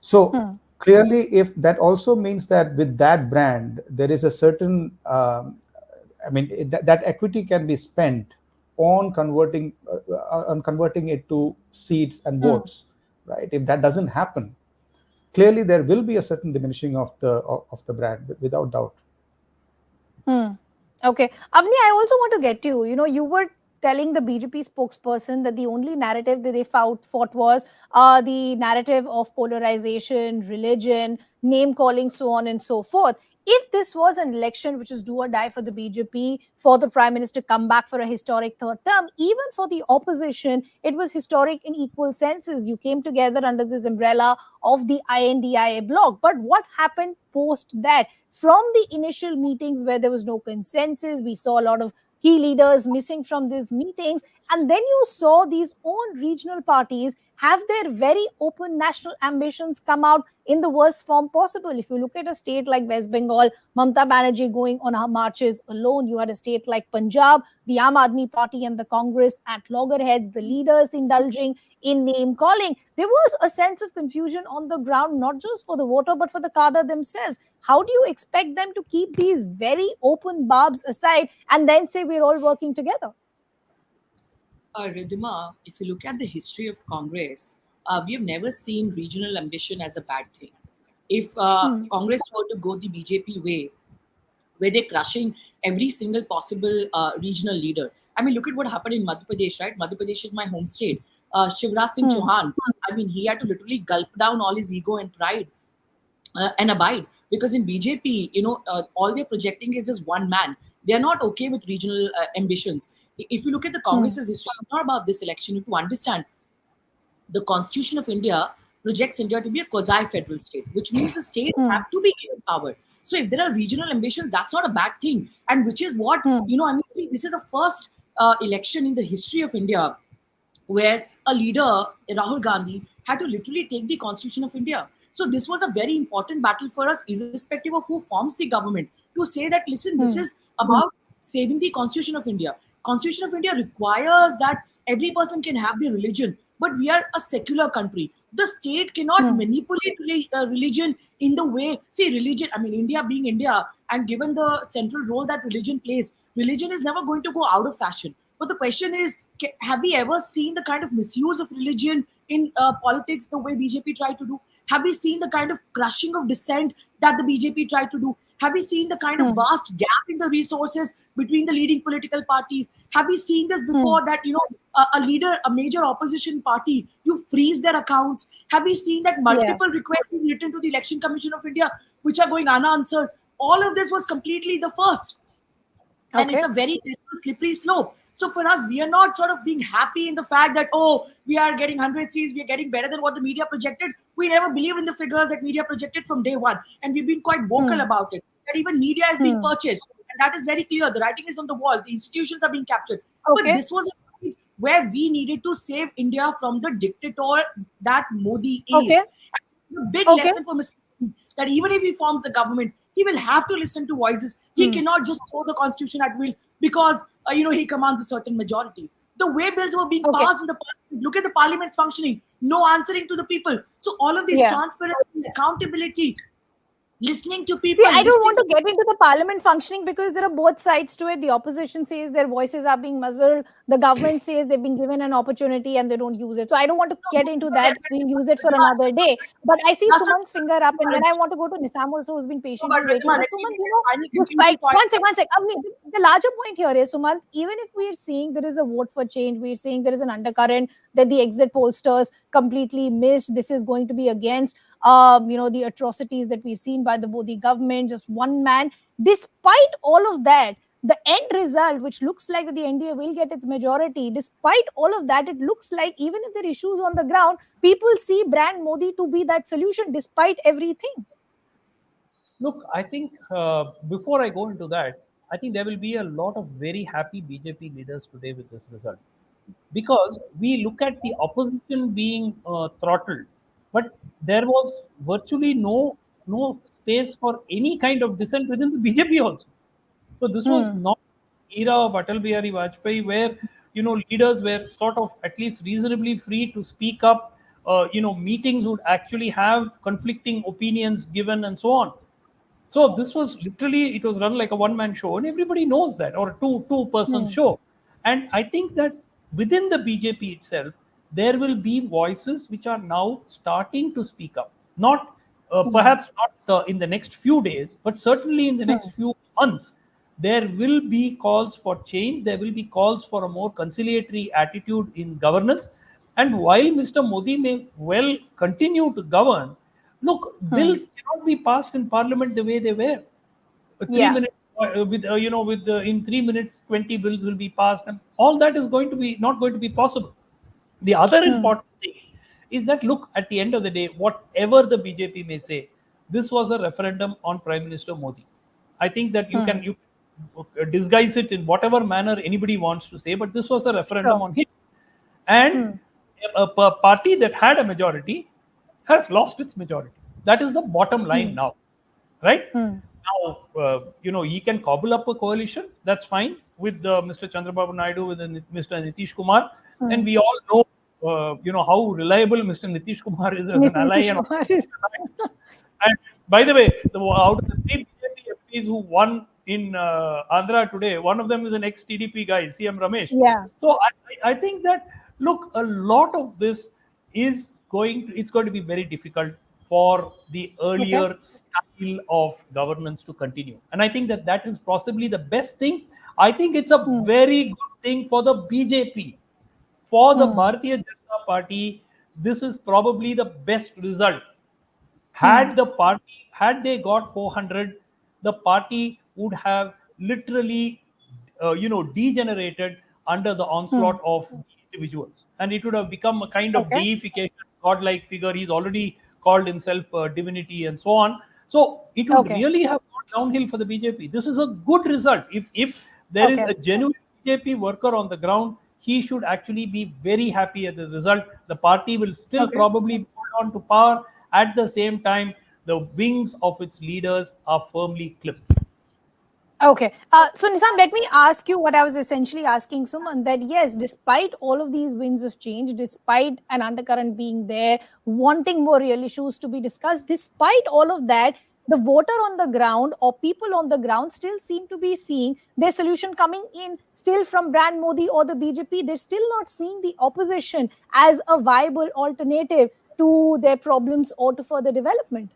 So clearly, if that also means that with that brand, there is a certain, I mean, that equity can be spent on converting it to seats and votes, right? If that doesn't happen, clearly there will be a certain diminishing of the brand, without doubt. Okay. Avni, I also want to get to you. You were telling the BJP spokesperson that the only narrative that they fought was the narrative of polarization, religion, name calling, so on and so forth. If this was an election which is do or die for the BJP, for the prime minister to come back for a historic third term, even for the opposition, it was historic in equal senses. You came together under this umbrella of the I.N.D.I.A bloc. But what happened post that? From the initial meetings where there was no consensus, we saw a lot of key leaders missing from these meetings. And then you saw these own regional parties have their very open national ambitions come out in the worst form possible. If you look at a state like West Bengal, Mamata Banerjee going on her marches alone. You had a state like Punjab, the Aam Aadmi Party and the Congress at loggerheads, the leaders indulging in name calling. There was a sense of confusion on the ground, not just for the voter, but for the cadre themselves. How do you expect them to keep these very open barbs aside and then say we're all working together? Ridhima, if you look at the history of Congress, we have never seen regional ambition as a bad thing. If Congress were to go the BJP way, where they're crushing every single possible regional leader. I mean, look at what happened in Madhya Pradesh, right? Madhya Pradesh is my home state. Shivraj Singh Chauhan, I mean, he had to literally gulp down all his ego and pride and abide, because in BJP, all they're projecting is just one man. They're not okay with regional ambitions. If you look at the Congress's history, it's not about this election. You have to understand the Constitution of India projects India to be a quasi-federal state, which means the states have to be given power. So if there are regional ambitions, that's not a bad thing. And which is what, I mean, see, this is the first election in the history of India where a leader, Rahul Gandhi, had to literally take the Constitution of India. So this was a very important battle for us, irrespective of who forms the government, to say that, listen, this is about saving the Constitution of India. Constitution of India requires that every person can have their religion, but we are a secular country. The state cannot manipulate religion in the way, see, religion, I mean, India being India, and given the central role that religion plays, religion is never going to go out of fashion. But the question is, have we ever seen the kind of misuse of religion in politics the way BJP tried to do? Have we seen the kind of crushing of dissent that the BJP tried to do? Have we seen the kind of Hmm. vast gap in the resources between the leading political parties? Have we seen this Hmm. before that, a leader, a major opposition party, you freeze their accounts? Have we seen that Yeah. multiple requests being written to the Election Commission of India, which are going unanswered? All of this was completely the first, and it's Okay. a very slippery slope. So for us, we are not sort of being happy in the fact that, oh, we are getting 100 seats, we are getting better than what the media projected. We never believed in the figures that media projected from day one, and we've been quite vocal Hmm. about it. That even media is being Hmm. purchased, and that is very clear. The writing is on the wall. The institutions are being captured. But Okay. this was a point where we needed to save India from the dictator that Modi Okay. is. And it's a big Okay. lesson for Mr. Modi that even if he forms the government, he will have to listen to voices. He Hmm. cannot just throw the constitution at will because he commands a certain majority. The way bills were being Okay. passed in the parliament, look at the parliament functioning, no answering to the people. So all of these Yeah. transparency, accountability, listening to See, people, I don't listening want to to get into the parliament functioning because there are both sides to it. The opposition says their voices are being muzzled. The government says they've been given an opportunity and they don't use it. So I don't want to get into that. We'll use it for another day. But I see just Suman's finger up, and then I want to go to Nisam also, who's been patiently waiting. But But let me Suman, make this final despite conclusive point. one sec. I mean, the larger point here is, Suman, even if we are seeing there is a vote for change, we're seeing there is an undercurrent that the exit pollsters completely missed. This is going to be against the atrocities that we've seen by the Modi government, just one man. Despite all of that, the end result, which looks like that the NDA will get its majority, despite all of that, it looks like even if there are issues on the ground, people see brand Modi to be that solution despite everything. Look, I think before I go into that, I think there will be a lot of very happy BJP leaders today with this result, because we look at the opposition being throttled, but there was virtually no space for any kind of dissent within the BJP also. So this was Hmm. not era of Atal Bihari Vajpayee where leaders were sort of at least reasonably free to speak up. Meetings would actually have conflicting opinions given and so on. So this was literally, it was run like a one man show, and everybody knows that, or a two person Hmm. show. And I think that within the BJP itself, there will be voices which are now starting to speak up. Not Hmm. perhaps not in the next few days, but certainly in the next Hmm. few months, there will be calls for change. There will be calls for a more conciliatory attitude in governance. And while Mr. Modi may well continue to govern, look, Hmm. bills cannot be passed in parliament the way they were. 3 minutes with in 3 minutes 20 bills will be passed, and all that is going to be not going to be possible. The other Hmm. important thing is that, look, at the end of the day, whatever the BJP may say, this was a referendum on Prime Minister Modi. I think that Hmm. you disguise it in whatever manner anybody wants to say, but this was a referendum Sure. on him. And Hmm. a party that had a majority has lost its majority. That is the bottom line Hmm. now, right? Hmm. Now, he can cobble up a coalition. That's fine with Mr. Chandrababu Naidu, with Mr. Nitish Kumar, and Hmm. we all know, how reliable Mr. Nitish Kumar is as an Mr. ally. Nitish Kumar is. And by the way, out of the three BJP MPs who won in Andhra today, one of them is an ex-TDP guy, CM Ramesh. Yeah. So I think that, look, a lot of this it's going to be very difficult for the Okay. earlier style of governance to continue. And I think that that is possibly the best thing. I think it's a Hmm. very good thing for the BJP. For the Hmm. Bharatiya Janata Party, this is probably the best result. Hmm. Had they got 400, the party would have literally degenerated under the Hmm. onslaught of individuals, and it would have become a kind of Okay. deification, godlike figure. He's already called himself divinity and so on. So it would Okay. really have gone downhill for the BJP. This is a good result. If there is Okay. a genuine BJP worker on the ground, he should actually be very happy at the result. The party will still Okay. probably hold on to power. At the same time, the wings of its leaders are firmly clipped. Okay. So, Nisam, let me ask you what I was essentially asking Suman, that yes, despite all of these winds of change, despite an undercurrent being there, wanting more real issues to be discussed, despite all of that, the voter on the ground or people on the ground still seem to be seeing their solution coming in still from brand Modi or the BJP. They're still not seeing the opposition as a viable alternative to their problems or to further development.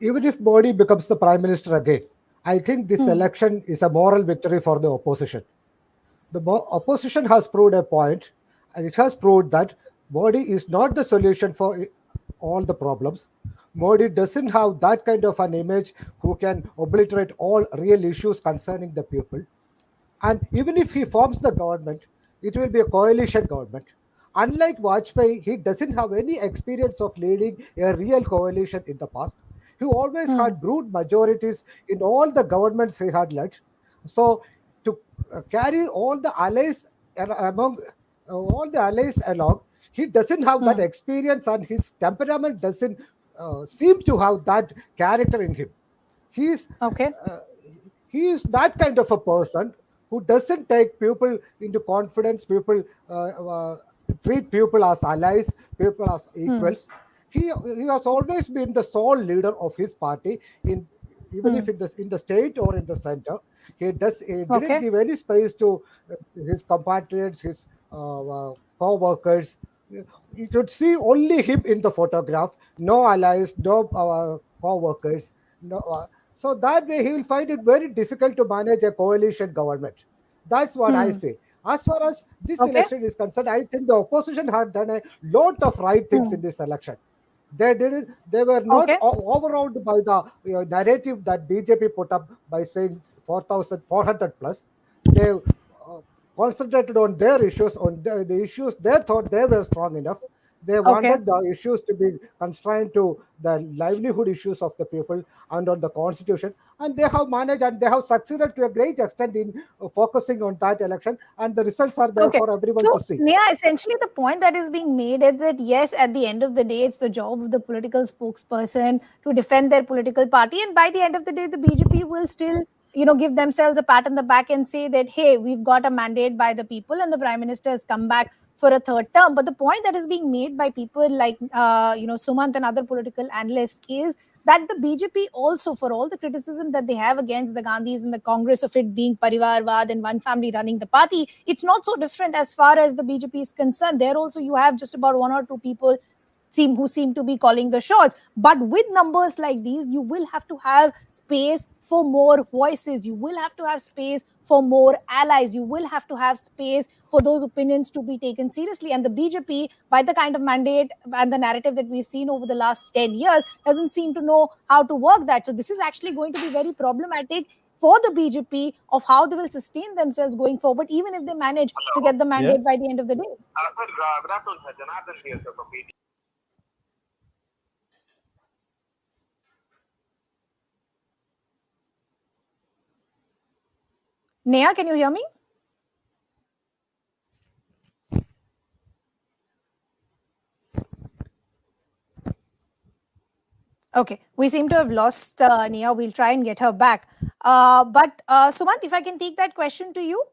Even if Modi becomes the prime minister again, I think this election is a moral victory for the opposition. The opposition has proved a point, and it has proved that Modi is not the solution for all the problems. Modi doesn't have that kind of an image who can obliterate all real issues concerning the people. And even if he forms the government, it will be a coalition government. Unlike Vajpayee, he doesn't have any experience of leading a real coalition in the past. He always had broad majorities in all the governments he had led. So, to carry all the allies among all the allies along, he doesn't have that experience, and his temperament doesn't seem to have that character in him. He's Okay. he is that kind of a person who doesn't take people into confidence, people treat people as allies, people as equals. He has always been the sole leader of his party, in even if in the state or in the center. He didn't give any space to his compatriots, his co-workers. You could see only him in the photograph, no allies, no co-workers. No, so that way he will find it very difficult to manage a coalition government. That's what I feel. As far as this election is concerned, I think the opposition had done a lot of right things in this election. They didn't. They were not overawed by the narrative that BJP put up by saying 4,400 plus. They concentrated on their issues, on the issues they thought they were strong enough. They wanted the issues to be constrained to the livelihood issues of the people and on the constitution. And they have managed, and they have succeeded to a great extent in focusing on that election. And the results are there for everyone to see. Yeah, essentially the point that is being made is that yes, at the end of the day, it's the job of the political spokesperson to defend their political party. And by the end of the day, the BJP will still give themselves a pat on the back and say that, hey, we've got a mandate by the people and the prime minister has come back for a third term. But the point that is being made by people like, Sumant and other political analysts is that the BJP also, for all the criticism that they have against the Gandhis and the Congress of it being Parivarvad and one family running the party, it's not so different as far as the BJP is concerned. There also you have just about one or two people who seem to be calling the shots. But with numbers like these, you will have to have space for more voices. You will have to have space for more allies. You will have to have space for those opinions to be taken seriously. And the BJP, by the kind of mandate and the narrative that we've seen over the last 10 years, doesn't seem to know how to work that. So this is actually going to be very problematic for the BJP of how they will sustain themselves going forward, even if they manage to get the mandate by the end of the day. Neha, can you hear me? Okay, we seem to have lost Neha. We'll try and get her back. But Sumant, if I can take that question to you.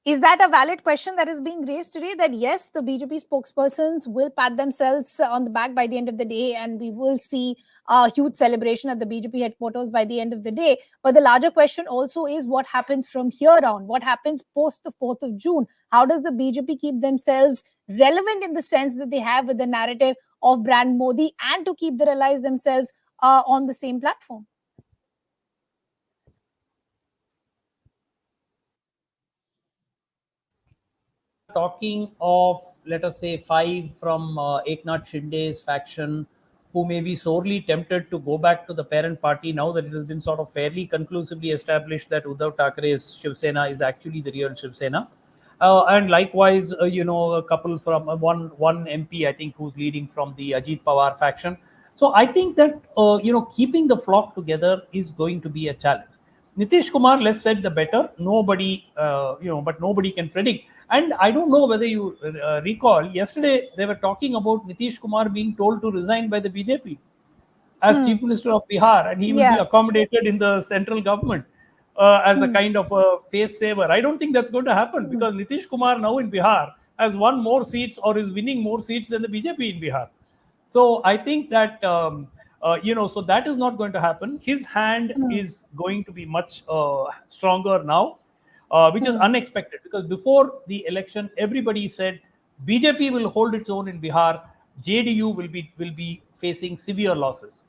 Is that a valid question that is being raised today, that yes, the BJP spokespersons will pat themselves on the back by the end of the day and we will see a huge celebration at the BJP headquarters by the end of the day? But the larger question also is what happens from here on? What happens post the 4th of June? How does the BJP keep themselves relevant in the sense that they have with the narrative of brand Modi and to keep their allies themselves on the same platform? Talking of, let us say, 5 from Eknath Shinde's faction who may be sorely tempted to go back to the parent party now that it has been sort of fairly conclusively established that Uddhav Thackeray's Shiv Sena is actually the real Shiv Sena. And likewise, a couple from one MP, I think, who's leading from the Ajit Pawar faction. So I think that, keeping the flock together is going to be a challenge. Nitish Kumar, less said the better. Nobody, but nobody can predict. And I don't know whether you recall, yesterday they were talking about Nitish Kumar being told to resign by the BJP as Chief Minister of Bihar, and he will be accommodated in the central government as a kind of a face saver. I don't think that's going to happen because Nitish Kumar now in Bihar has won more seats or is winning more seats than the BJP in Bihar. So I think that so that is not going to happen. His hand is going to be much stronger now, which is unexpected, because before the election everybody said BJP will hold its own in Bihar, JDU will be facing severe losses.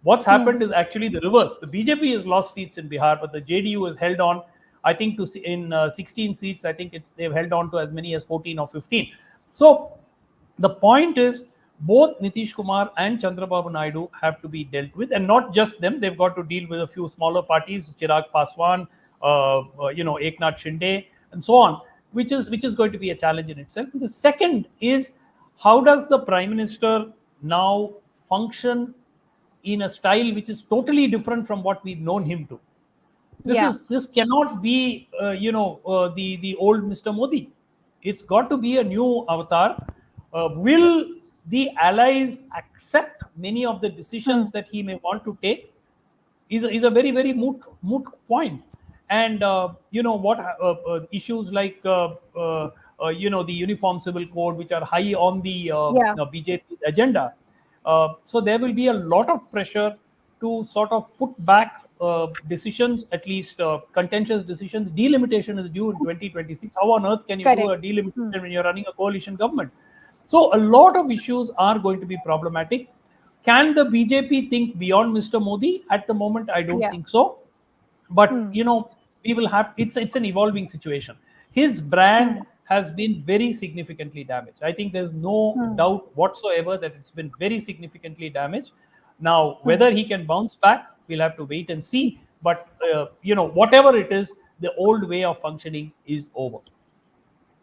What's happened is actually the reverse. The BJP has lost seats in Bihar, but the JDU has held on. I think in 16 seats. I think they've held on to as many as 14 or 15. So the point is, both Nitish Kumar and Chandrababu Naidu have to be dealt with, and not just them. They've got to deal with a few smaller parties, Chirag Paswan, Eknath Shinde, and so on, which is going to be a challenge in itself. And the second is, how does the Prime Minister now function in a style which is totally different from what we've known him to? This cannot be the old Mr. Modi. It's got to be a new avatar. Will the allies accept many of the decisions that he may want to take? Is a very, very moot point. And what issues like the Uniform Civil Code, which are high on the BJP agenda. So there will be a lot of pressure to sort of put back decisions, at least contentious decisions. Delimitation is due in 2026. How on earth can you do a delimitation when you're running a coalition government? So a lot of issues are going to be problematic. Can the BJP think beyond Mr. Modi? At the moment, I don't think so. But we will have. It's an evolving situation. His brand has been very significantly damaged. I think there's no doubt whatsoever that it's been very significantly damaged. Now, whether he can bounce back, we'll have to wait and see. But whatever it is, the old way of functioning is over.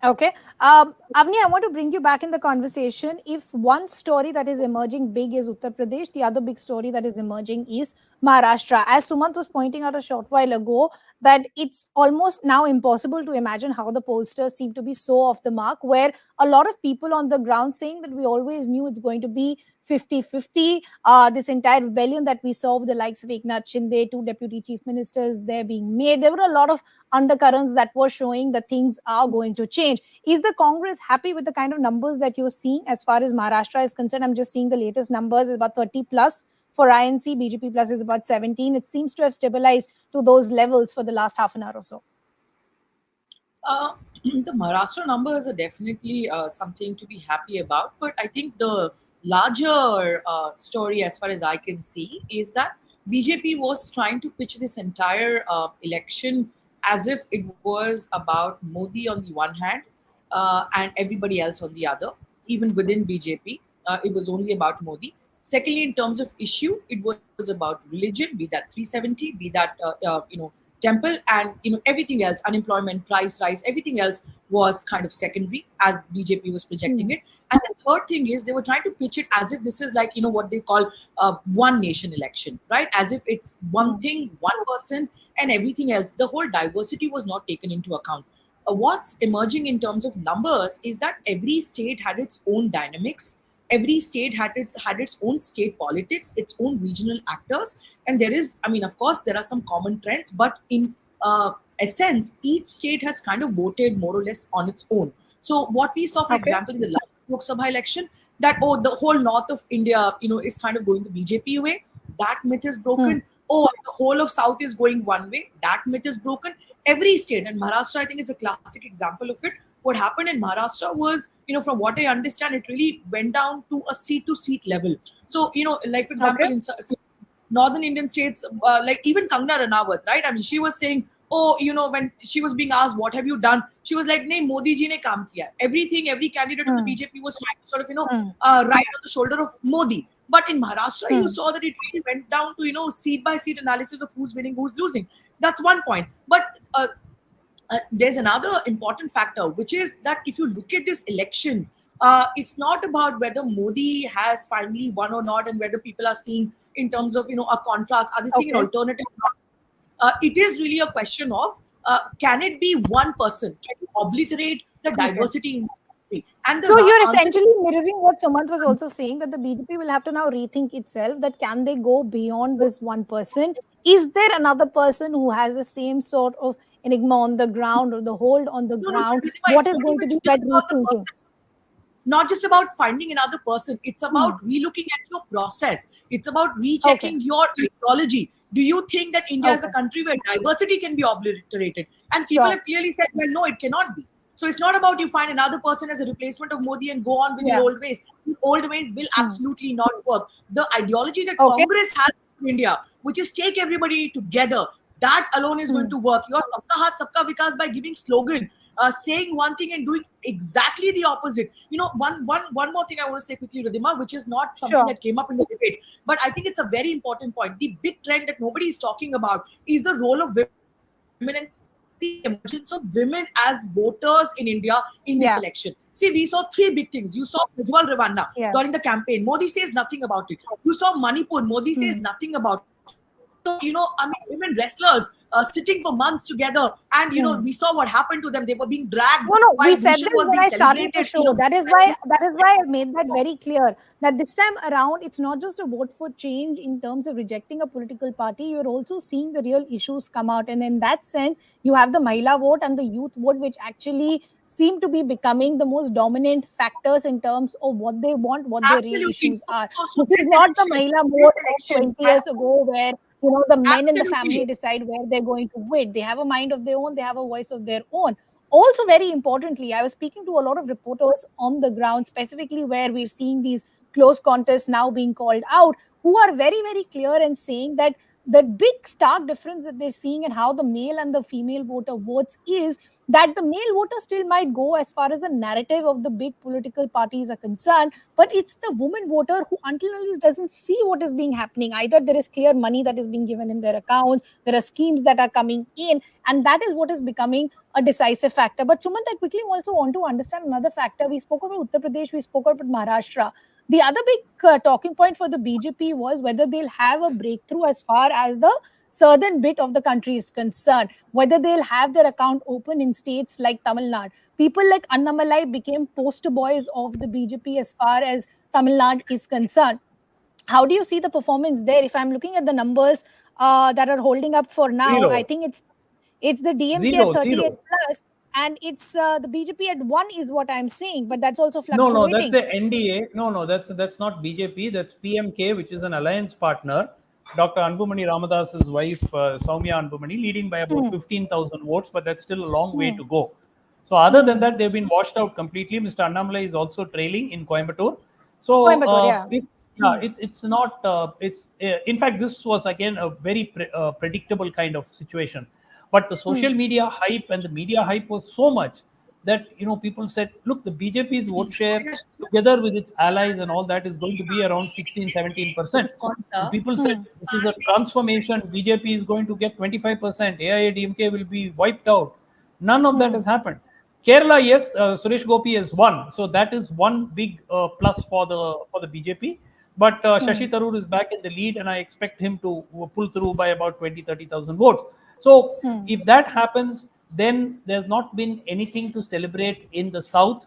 Okay. Avni, I want to bring you back in the conversation. If one story that is emerging big is Uttar Pradesh, the other big story that is emerging is Maharashtra. As Sumant was pointing out a short while ago, that it's almost now impossible to imagine how the pollsters seem to be so off the mark, where a lot of people on the ground saying that we always knew it's going to be 50-50. This entire rebellion that we saw with the likes of Eknath Shinde, 2 deputy chief ministers there being made, there were a lot of undercurrents that were showing that things are going to change. Is the Congress happy with the kind of numbers that you're seeing as far as Maharashtra is concerned? I'm just seeing the latest numbers, about 30 plus for INC, BJP plus is about 17. It seems to have stabilized to those levels for the last half an hour or so. The Maharashtra numbers are definitely something to be happy about, but I think the larger story, as far as I can see, is that BJP was trying to pitch this entire election as if it was about Modi on the one hand and everybody else on the other. Even within BJP, it was only about Modi. Secondly, in terms of issue, it was about religion, be that 370, be that temple, and everything else, unemployment, price rise, everything else was kind of secondary as BJP was projecting it. And the third thing is they were trying to pitch it as if this is like what they call one nation election, right? As if it's one thing, one person, and everything else. The whole diversity was not taken into account. What's emerging in terms of numbers is that every state had its own dynamics. Every state had its own state politics, its own regional actors, and there is, of course, there are some common trends, but in essence, each state has kind of voted more or less on its own. So what we saw, for example, in the last Lok Sabha election, that the whole north of India, is kind of going the BJP way. That myth is broken. The whole of South is going one way. That myth is broken. Every state, and Maharashtra, I think, is a classic example of it. What happened in Maharashtra was, from what I understand, it really went down to a seat-to-seat level. So, like, for example, in northern Indian states, like even Kangana Ranawat, right? She was saying, when she was being asked, what have you done? She was like, nahin, Modi ji ne kaam kiya. Every candidate of the BJP was trying to sort of, ride on the shoulder of Modi. But in Maharashtra, you saw that it really went down to, seat-by-seat analysis of who's winning, who's losing. That's one point. But there's another important factor, which is that if you look at this election, it's not about whether Modi has finally won or not, and whether people are seeing in terms of a contrast. Are they seeing an alternative? It is really a question of can it be one person? Can you obliterate the diversity in the country? And so you're essentially mirroring what Sumant was also saying, that the BJP will have to now rethink itself, that can they go beyond this one person? Is there another person who has the same sort of enigma on the ground or the hold on the ground? What is going to be that rethinking? not just about finding another person. It's about relooking at your process. It's about Okay. rechecking your ideology. Do you think that India is a Okay. country where diversity can be obliterated? And people Sure. have clearly said, well, no, it cannot be. So it's not about you find another person as a replacement of Modi and go on with your Yeah. old ways. The old ways will absolutely not work. The ideology that Okay. Congress has in India, which is take everybody together, that alone is going to work. Your Sabka Haath Sabka Vikas by giving slogan, saying one thing and doing exactly the opposite. One more thing I want to say quickly, Ridhima, which is not something Sure. that came up in the debate, but I think it's a very important point. The big trend that nobody is talking about is the role of women and the emergence of women as voters in India in this election. See, we Yeah. saw three big things. You saw Ujjwal Ravanna during the Yeah. campaign. Modi says nothing about it. You saw Manipur. Modi says nothing about it. You saw, women wrestlers sitting for months together. And, we saw what happened to them. They were being dragged No, while no, we Bhushan said was this being when I started celebrated. the show. That is why I made that very clear. That this time around, it's not just a vote for change in terms of rejecting a political party. You're also seeing the real issues come out, and in that sense, you have the Mahila vote and the youth vote, which actually seem to be becoming the most dominant factors in terms of what they want, what their real Absolutely. issues So, are. so, so This is this not the election, Mahila this vote of election 20 has years ago, where the men in the family absolutely. decide where they're going to wait. They have a mind of their own. They have a voice of their own. Also, very importantly, I was speaking to a lot of reporters on the ground, specifically where we're seeing these close contests now being called out, who are very, very clear and saying that the big stark difference that they're seeing in how the male and the female voter votes is that the male voter still might go as far as the narrative of the big political parties are concerned, but it's the woman voter who until and unless doesn't see what is being happening. Either there is clear money that is being given in their accounts, there are schemes that are coming in, and that is what is becoming a decisive factor. But Sumant, I quickly also want to understand another factor. We spoke about Uttar Pradesh, we spoke about Maharashtra. The other big talking point for the BJP was whether they'll have a breakthrough as far as the southern bit of the country is concerned, whether they'll have their account open in states like Tamil Nadu. People like Annamalai became poster boys of the BJP as far as Tamil Nadu is concerned. How do you see the performance there? If I'm looking at the numbers that are holding up for now, I Zero, think it's the DMK at zero, 38 zero. plus, and it's the BJP at 1 is what I'm seeing, but that's also No, no, that's fluctuating. the NDA. No, no, that's not BJP. That's PMK, which is an alliance partner. Dr. Anbumani Ramadas's wife, Soumya Anbumani, leading by about Hmm. 15,000 votes, but that's still a long way Hmm. to go. So, other than Hmm. that, they've been washed out completely. Mr. Annamalai is also trailing in Coimbatore. So, Coimbatore, yeah. yeah, it's not. In fact, this was again a very predictable kind of situation. But the Hmm. social media hype and the media hype was so much that people said, look, the BJP's vote share together with its allies and all that is going to be around 16, 17%. And people said Hmm. this is a transformation. BJP is going to get 25%. AIADMK will be wiped out. None of that Hmm. has happened. Kerala, yes, Suresh Gopi has won, so that is one big plus for the BJP. But Hmm. Shashi Tharoor is back in the lead, and I expect him to pull through by about 20-30,000 votes. So Hmm. if that happens, then there's not been anything to celebrate in the south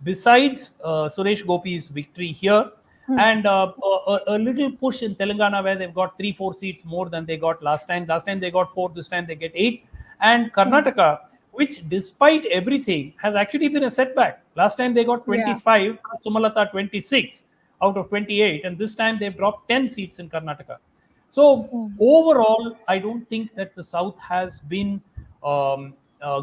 besides Suresh Gopi's victory here, Hmm. and a little push in Telangana where they've got 3-4 seats more than they got last time. Last time they got 4, this time they get 8. And Hmm. Karnataka, which despite everything has actually been a setback. Last time they got Yeah. 25, Sumalata 26 out of 28, and this time they've dropped 10 seats in Karnataka. So Hmm. overall, I don't think that the South has been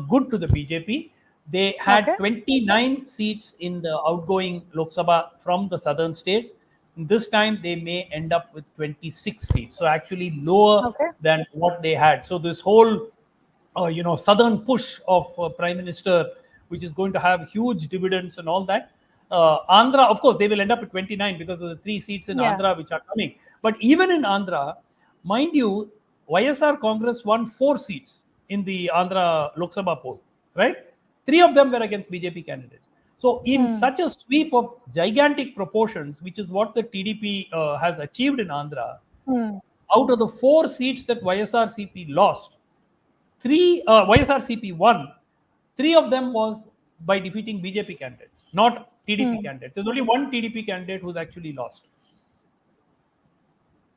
good to the BJP. They had Okay. 29 seats in the outgoing Lok Sabha from the southern states. This time they may end up with 26 seats, so actually lower Okay. than what they had. So this whole southern push of prime minister, which is going to have huge dividends and all that. Andhra, of course, they will end up at 29 because of the 3 seats in Yeah. Andhra which are coming. But even in Andhra, mind you, YSR Congress won 4 seats in the Andhra Lok Sabha poll, right? 3 of them were against BJP candidates. So, in Hmm. such a sweep of gigantic proportions, which is what the TDP has achieved in Andhra, Hmm. out of the 4 seats that YSRCP lost, three YSRCP won. 3 of them was by defeating BJP candidates, not TDP Hmm. candidates. There's only one TDP candidate who's actually lost.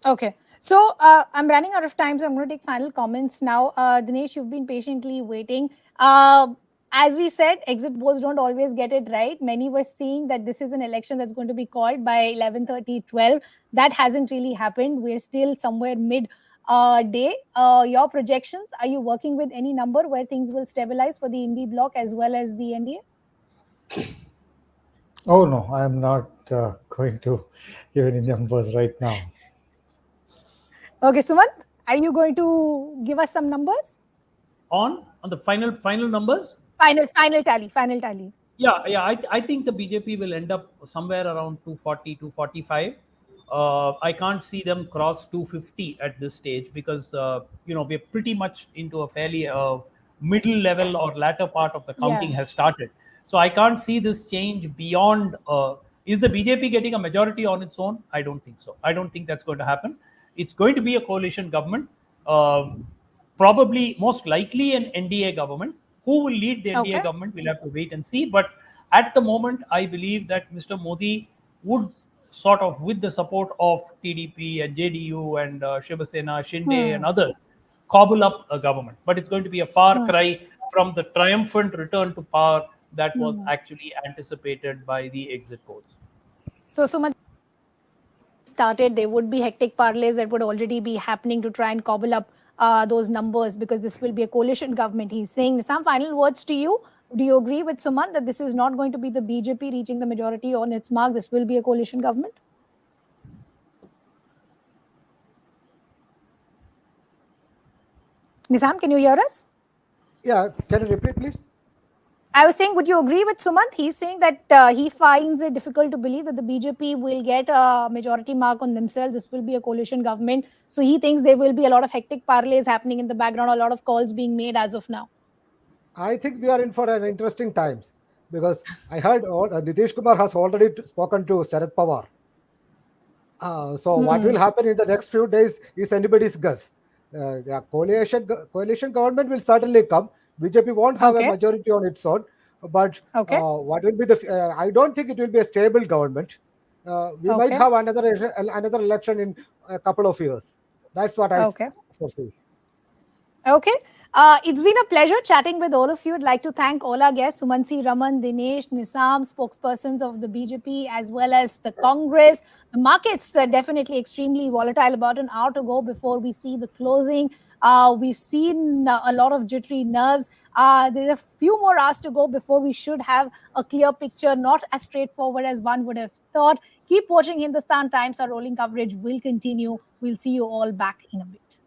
Okay. So I'm running out of time, so I'm going to take final comments now. Dinesh, you've been patiently waiting. as we said, exit polls don't always get it right. Many were seeing that this is an election that's going to be called by 11:30, 12. That hasn't really happened. We're still somewhere mid day. Your projections, are you working with any number where things will stabilize for the Indie bloc as well as the NDA? Oh no, I am not going to give any numbers right now. Okay, Sumant, are you going to give us some numbers? On the final numbers. Final tally. Yeah. I think the BJP will end up somewhere around 240, 245. I can't see them cross 250 at this stage because we're pretty much into a fairly middle level or latter part of the counting Yeah. has started. So I can't see this change beyond. Is the BJP getting a majority on its own? I don't think so. I don't think that's going to happen. It's going to be a coalition government. Probably most likely an NDA government. Who will lead the NDA Okay. government? We'll have to wait and see. But at the moment, I believe that Mr. Modi would sort of, with the support of TDP and JDU and Shiva Sena, Shinde and others, cobble up a government. But it's going to be a far cry from the triumphant return to power that was actually anticipated by the exit polls. So much started, there would be hectic parlays that would already be happening to try and cobble up those numbers because this will be a coalition government. He's saying some final words to you. Do you agree with Sumant that this is not going to be the BJP reaching the majority on its mark? This will be a coalition government? Nizam, can you hear us? Yeah, can you repeat, please? I was saying, would you agree with Sumant? He's saying that he finds it difficult to believe that the BJP will get a majority mark on themselves. This will be a coalition government. So he thinks there will be a lot of hectic parlays happening in the background, a lot of calls being made as of now. I think we are in for an interesting times because I heard Nitish Kumar has already spoken to Sharad Pawar. So what will happen in the next few days is anybody's guess. The coalition government will certainly come. BJP won't have a majority on its own, but what will be the? I don't think it will be a stable government. We might have another election in a couple of years. That's what I foresee. Okay. It's been a pleasure chatting with all of you. I'd like to thank all our guests, Sumansi Raman, Dinesh, Nisam, spokespersons of the BJP as well as the Congress. The markets are definitely extremely volatile. About an hour to go before we see the closing. We've seen a lot of jittery nerves. There are a few more hours to go before we should have a clear picture, not as straightforward as one would have thought. Keep watching Hindustan Times. Our rolling coverage will continue. We'll see you all back in a bit.